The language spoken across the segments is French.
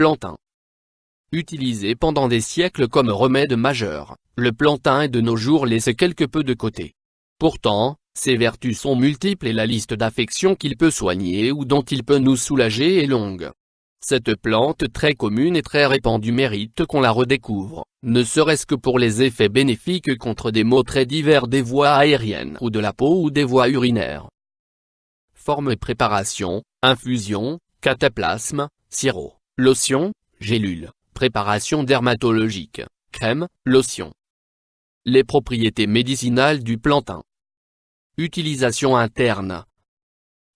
Plantain. Utilisé pendant des siècles comme remède majeur, le plantain est de nos jours laissé quelque peu de côté. Pourtant, ses vertus sont multiples et la liste d'affections qu'il peut soigner ou dont il peut nous soulager est longue. Cette plante très commune et très répandue mérite qu'on la redécouvre, ne serait-ce que pour les effets bénéfiques contre des maux très divers des voies aériennes ou de la peau ou des voies urinaires. Forme et préparation, infusion, cataplasme, sirop, lotion, gélule, préparation dermatologique, crème, lotion. Les propriétés médicinales du plantain. Utilisation interne.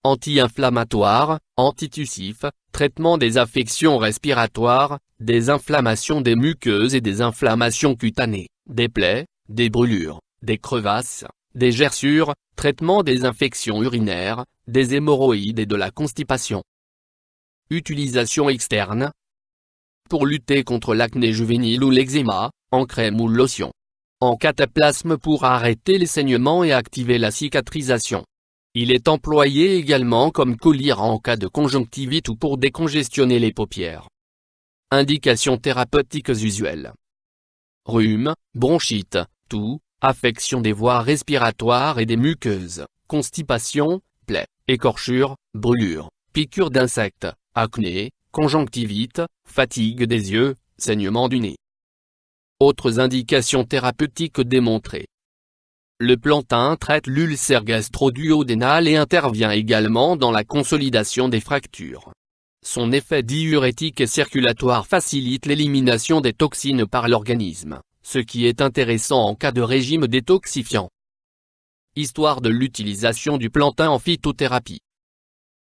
Anti-inflammatoire, antitussif, traitement des affections respiratoires, des inflammations des muqueuses et des inflammations cutanées, des plaies, des brûlures, des crevasses, des gerçures, traitement des infections urinaires, des hémorroïdes et de la constipation. Utilisation externe. Pour lutter contre l'acné juvénile ou l'eczéma, en crème ou lotion. En cataplasme pour arrêter les saignements et activer la cicatrisation. Il est employé également comme collyre en cas de conjonctivite ou pour décongestionner les paupières. Indications thérapeutiques usuelles. Rhume, bronchite, toux, affection des voies respiratoires et des muqueuses, constipation, plaies, écorchures, brûlures, piqûres d'insectes, acné, conjonctivite, fatigue des yeux, saignement du nez. Autres indications thérapeutiques démontrées. Le plantain traite l'ulcère gastro-duodénal et intervient également dans la consolidation des fractures. Son effet diurétique et circulatoire facilite l'élimination des toxines par l'organisme, ce qui est intéressant en cas de régime détoxifiant. Histoire de l'utilisation du plantain en phytothérapie.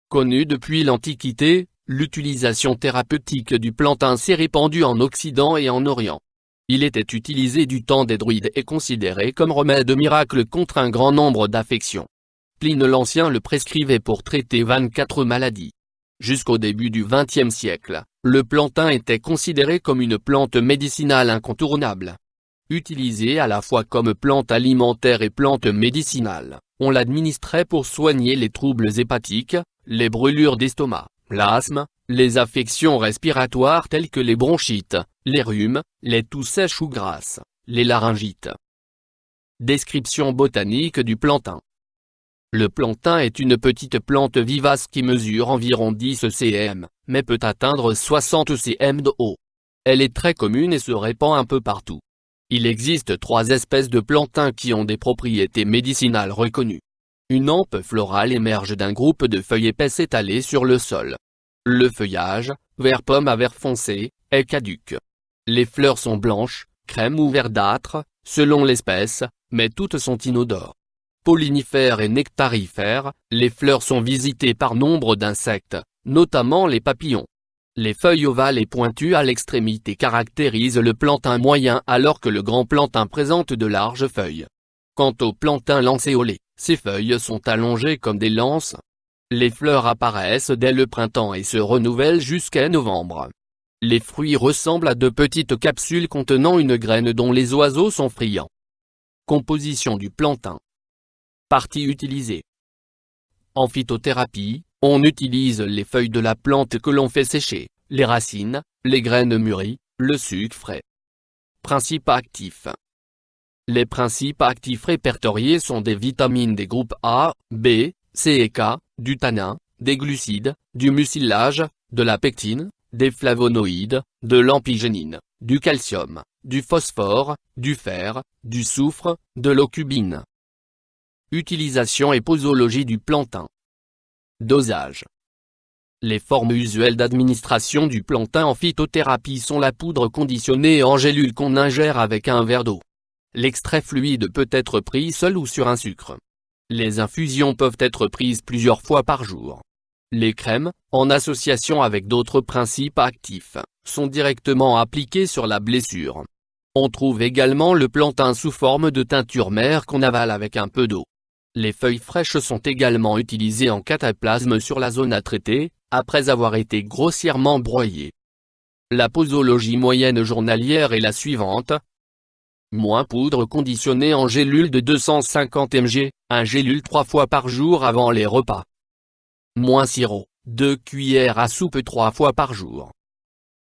Connue depuis l'Antiquité, l'utilisation thérapeutique du plantain s'est répandue en Occident et en Orient. Il était utilisé du temps des druides et considéré comme remède miracle contre un grand nombre d'affections. Pline l'Ancien le prescrivait pour traiter 24 maladies. Jusqu'au début du XXe siècle, le plantain était considéré comme une plante médicinale incontournable. Utilisé à la fois comme plante alimentaire et plante médicinale, on l'administrait pour soigner les troubles hépatiques, les brûlures d'estomac, l'asthme, les affections respiratoires telles que les bronchites, les rhumes, les toux sèches ou grasses, les laryngites. Description botanique du plantain. Le plantain est une petite plante vivace qui mesure environ 10 cm, mais peut atteindre 60 cm de haut. Elle est très commune et se répand un peu partout. Il existe 3 espèces de plantain qui ont des propriétés médicinales reconnues. Une hampe florale émerge d'un groupe de feuilles épaisses étalées sur le sol. Le feuillage, vert pomme à vert foncé, est caduc. Les fleurs sont blanches, crème ou verdâtres, selon l'espèce, mais toutes sont inodores. Pollinifères et nectarifères, les fleurs sont visitées par nombre d'insectes, notamment les papillons. Les feuilles ovales et pointues à l'extrémité caractérisent le plantain moyen alors que le grand plantain présente de larges feuilles. Quant au plantain lancéolé, ses feuilles sont allongées comme des lances. Les fleurs apparaissent dès le printemps et se renouvellent jusqu'à novembre. Les fruits ressemblent à de petites capsules contenant une graine dont les oiseaux sont friands. Composition du plantain. Parties utilisées. En phytothérapie, on utilise les feuilles de la plante que l'on fait sécher, les racines, les graines mûries, le sucre frais. Principes actifs. Les principes actifs répertoriés sont des vitamines des groupes A, B, C et K, du tanin, des glucides, du mucilage, de la pectine, des flavonoïdes, de l'ampigénine, du calcium, du phosphore, du fer, du soufre, de l'ocubine. Utilisation et posologie du plantain. Dosage. Les formes usuelles d'administration du plantain en phytothérapie sont la poudre conditionnée en gélule qu'on ingère avec un verre d'eau. L'extrait fluide peut être pris seul ou sur un sucre. Les infusions peuvent être prises plusieurs fois par jour. Les crèmes, en association avec d'autres principes actifs, sont directement appliquées sur la blessure. On trouve également le plantain sous forme de teinture mère qu'on avale avec un peu d'eau. Les feuilles fraîches sont également utilisées en cataplasme sur la zone à traiter, après avoir été grossièrement broyées. La posologie moyenne journalière est la suivante. Moins poudre conditionnée en gélule de 250 mg, 1 gélule 3 fois par jour avant les repas. Moins sirop, 2 cuillères à soupe 3 fois par jour.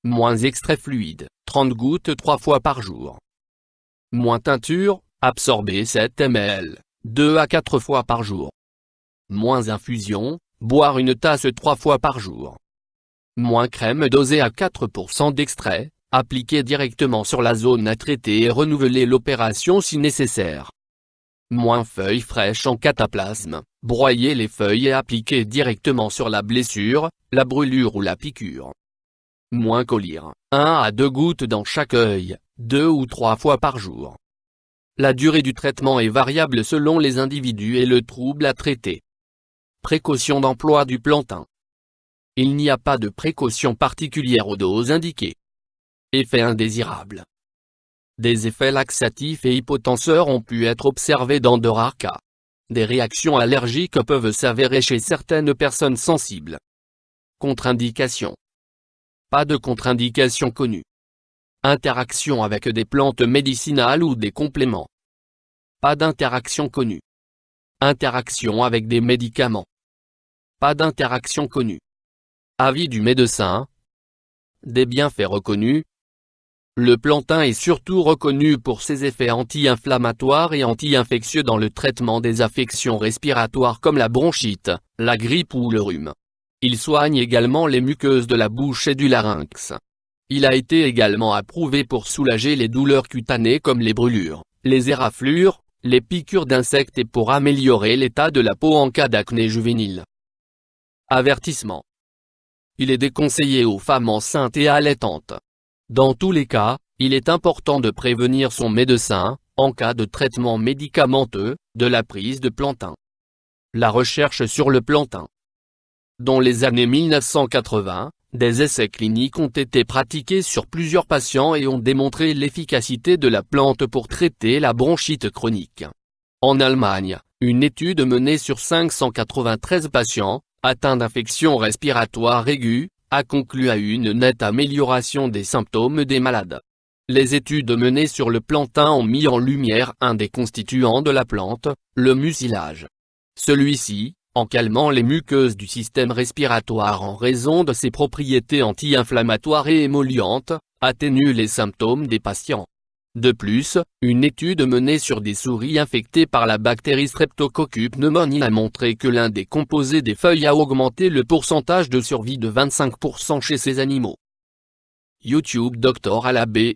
Moins extrait fluide, 30 gouttes 3 fois par jour. Moins teinture, absorber 7 ml, 2 à 4 fois par jour. Moins infusion, boire une tasse 3 fois par jour. Moins crème dosée à 4% d'extrait, appliquer directement sur la zone à traiter et renouveler l'opération si nécessaire. Moins feuilles fraîches en cataplasme, broyer les feuilles et appliquer directement sur la blessure, la brûlure ou la piqûre. Moins collyre, 1 à 2 gouttes dans chaque œil, 2 ou 3 fois par jour. La durée du traitement est variable selon les individus et le trouble à traiter. Précaution d'emploi du plantain. Il n'y a pas de précaution particulière aux doses indiquées. Effets indésirables. Des effets laxatifs et hypotenseurs ont pu être observés dans de rares cas. Des réactions allergiques peuvent s'avérer chez certaines personnes sensibles. Contre-indication. Pas de contre-indication connue. Interaction avec des plantes médicinales ou des compléments. Pas d'interaction connue. Interaction avec des médicaments. Pas d'interaction connue. Avis du médecin. Des bienfaits reconnus. Le plantain est surtout reconnu pour ses effets anti-inflammatoires et anti-infectieux dans le traitement des affections respiratoires comme la bronchite, la grippe ou le rhume. Il soigne également les muqueuses de la bouche et du larynx. Il a été également approuvé pour soulager les douleurs cutanées comme les brûlures, les éraflures, les piqûres d'insectes et pour améliorer l'état de la peau en cas d'acné juvénile. Avertissement. Il est déconseillé aux femmes enceintes et allaitantes. Dans tous les cas, il est important de prévenir son médecin, en cas de traitement médicamenteux, de la prise de plantain. La recherche sur le plantain. Dans les années 1980, des essais cliniques ont été pratiqués sur plusieurs patients et ont démontré l'efficacité de la plante pour traiter la bronchite chronique. En Allemagne, une étude menée sur 593 patients, atteints d'infections respiratoires aiguës, a conclu à une nette amélioration des symptômes des malades. Les études menées sur le plantain ont mis en lumière un des constituants de la plante, le mucilage. Celui-ci, en calmant les muqueuses du système respiratoire en raison de ses propriétés anti-inflammatoires et émollientes, atténue les symptômes des patients. De plus, une étude menée sur des souris infectées par la bactérie Streptococcus pneumoniae a montré que l'un des composés des feuilles a augmenté le pourcentage de survie de 25% chez ces animaux. YouTube Dr Alabé,